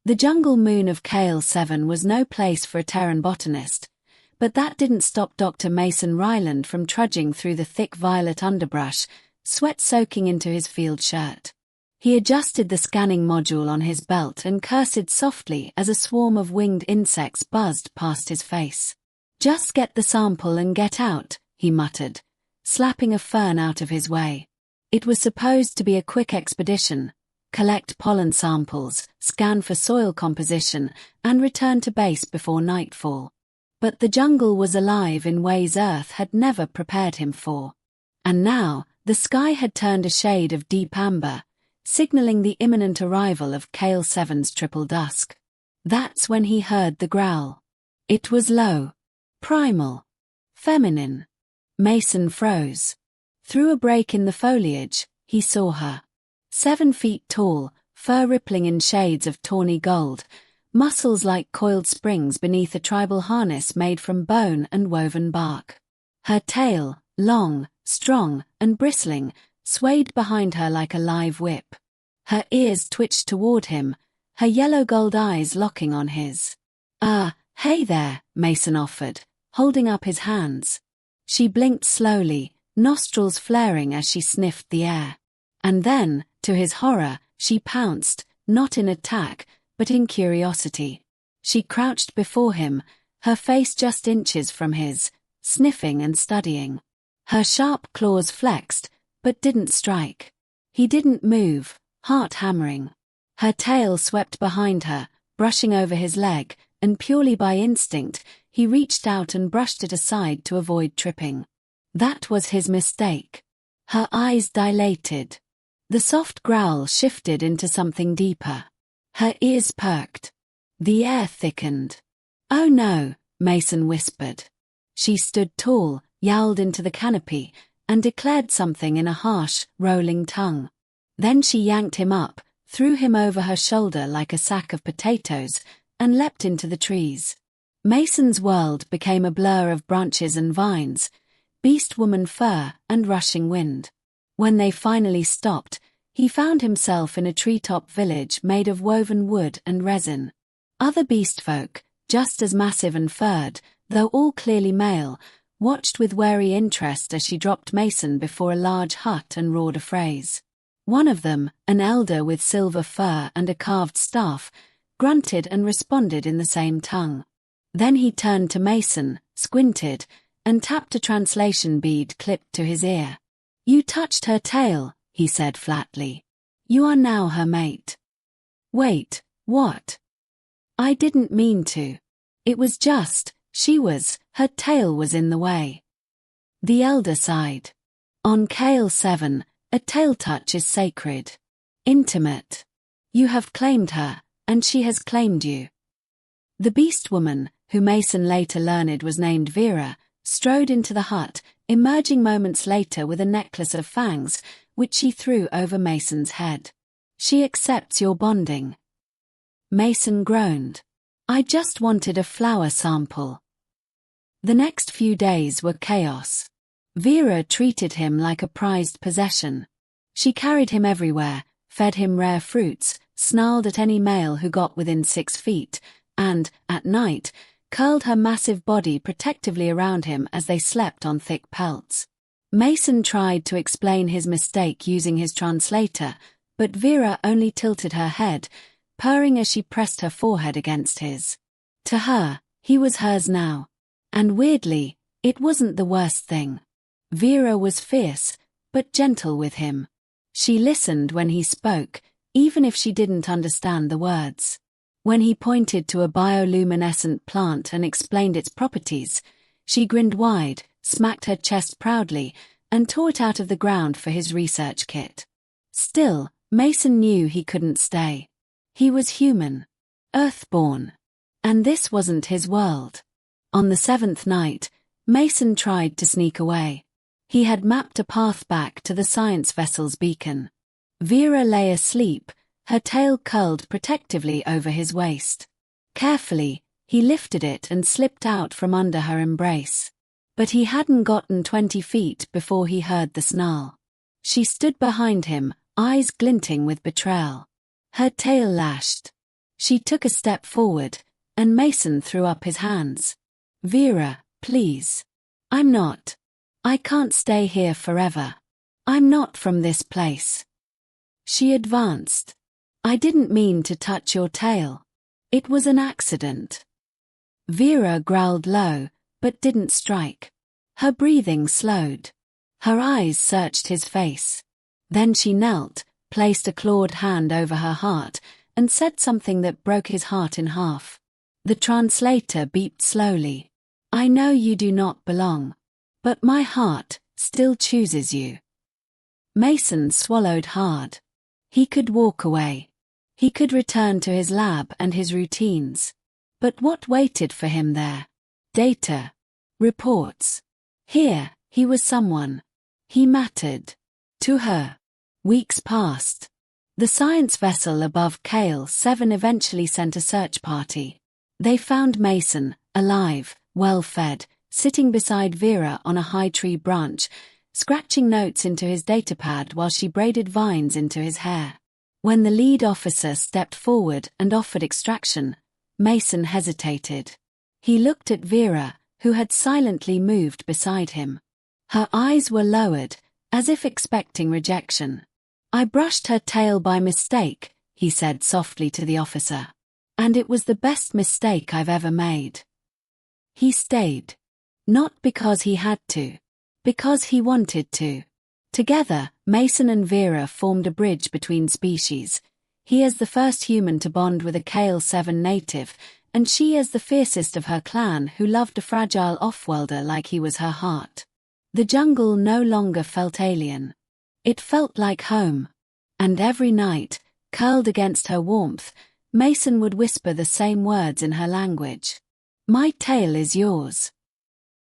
The jungle moon of Kale 7 was no place for a Terran botanist, but that didn't stop Dr. Mason Ryland from trudging through the thick violet underbrush, sweat soaking into his field shirt. He adjusted the scanning module on his belt and cursed softly as a swarm of winged insects buzzed past his face. "Just get the sample and get out," he muttered, slapping a fern out of his way. It was supposed to be a quick expedition: collect pollen samples, scan for soil composition, and return to base before nightfall. But the jungle was alive in ways Earth had never prepared him for. And now, the sky had turned a shade of deep amber, signaling the imminent arrival of Kale 7's triple dusk. That's when he heard the growl. It was low, primal, feminine. Mason froze. Through a break in the foliage, he saw her. 7 feet tall, fur rippling in shades of tawny gold, muscles like coiled springs beneath a tribal harness made from bone and woven bark. Her tail, long, strong, and bristling, swayed behind her like a live whip. Her ears twitched toward him, her yellow-gold eyes locking on his. Hey there," Mason offered, holding up his hands. She blinked slowly, nostrils flaring as she sniffed the air. And then, to his horror, she pounced, not in attack, but in curiosity. She crouched before him, her face just inches from his, sniffing and studying. Her sharp claws flexed, but didn't strike. He didn't move, heart hammering. Her tail swept behind her, brushing over his leg, and purely by instinct, he reached out and brushed it aside to avoid tripping. That was his mistake. Her eyes dilated. The soft growl shifted into something deeper. Her ears perked. The air thickened. "Oh no," Mason whispered. She stood tall, yowled into the canopy, and declared something in a harsh, rolling tongue. Then she yanked him up, threw him over her shoulder like a sack of potatoes, and leapt into the trees. Mason's world became a blur of branches and vines, Beastwoman fur and rushing wind. When they finally stopped, he found himself in a treetop village made of woven wood and resin. Other beastfolk, just as massive and furred, though all clearly male, watched with wary interest as she dropped Mason before a large hut and roared a phrase. One of them, an elder with silver fur and a carved staff, grunted and responded in the same tongue. Then he turned to Mason, squinted, and tapped a translation bead clipped to his ear. "You touched her tail," he said flatly. "You are now her mate." "Wait, what?" "I didn't mean to. It was just, her tail was in the way." The elder sighed. "On Kale 7, a tail touch is sacred. Intimate. You have claimed her, and she has claimed you." The Beastwoman, who Mason later learned was named Vira, strode into the hut, emerging moments later with a necklace of fangs, which she threw over Mason's head. "She accepts your bonding." Mason groaned. "I just wanted a flower sample." The next few days were chaos. Vira treated him like a prized possession. She carried him everywhere, fed him rare fruits, snarled at any male who got within 6 feet, and, at night, curled her massive body protectively around him as they slept on thick pelts. Mason tried to explain his mistake using his translator, but Vira only tilted her head, purring as she pressed her forehead against his. To her, he was hers now. And weirdly, it wasn't the worst thing. Vira was fierce, but gentle with him. She listened when he spoke, even if she didn't understand the words. When he pointed to a bioluminescent plant and explained its properties, she grinned wide, smacked her chest proudly, and tore it out of the ground for his research kit. Still, Mason knew he couldn't stay. He was human, earthborn, and this wasn't his world. On the 7th night, Mason tried to sneak away. He had mapped a path back to the science vessel's beacon. Vira lay asleep, her tail curled protectively over his waist. Carefully, he lifted it and slipped out from under her embrace. But he hadn't gotten 20 feet before he heard the snarl. She stood behind him, eyes glinting with betrayal. Her tail lashed. She took a step forward, and Mason threw up his hands. Vira, please. I can't stay here forever. I'm not from this place. She advanced. I didn't mean to touch your tail. It was an accident. Vira growled low, but didn't strike. Her breathing slowed. Her eyes searched his face. Then she knelt, placed a clawed hand over her heart, and said something that broke his heart in half. The translator beeped slowly. I know you do not belong. But my heart still chooses you. Mason swallowed hard. He could walk away. He could return to his lab and his routines. But what waited for him there? Data. Reports. Here, he was someone. He mattered. To her. Weeks passed. The science vessel above Kale 7 eventually sent a search party. They found Mason, alive, well-fed, sitting beside Vira on a high tree branch, scratching notes into his datapad while she braided vines into his hair. When the lead officer stepped forward and offered extraction, Mason hesitated. He looked at Vira, who had silently moved beside him. Her eyes were lowered, as if expecting rejection. I brushed her tail by mistake, he said softly to the officer. And it was the best mistake I've ever made. He stayed. Not because he had to. Because he wanted to. Together, Mason and Vira formed a bridge between species. He as the first human to bond with a Kale 7 native, and she as the fiercest of her clan who loved a fragile off-worlder like he was her heart. The jungle no longer felt alien. It felt like home. And every night, curled against her warmth, Mason would whisper the same words in her language. My tail is yours.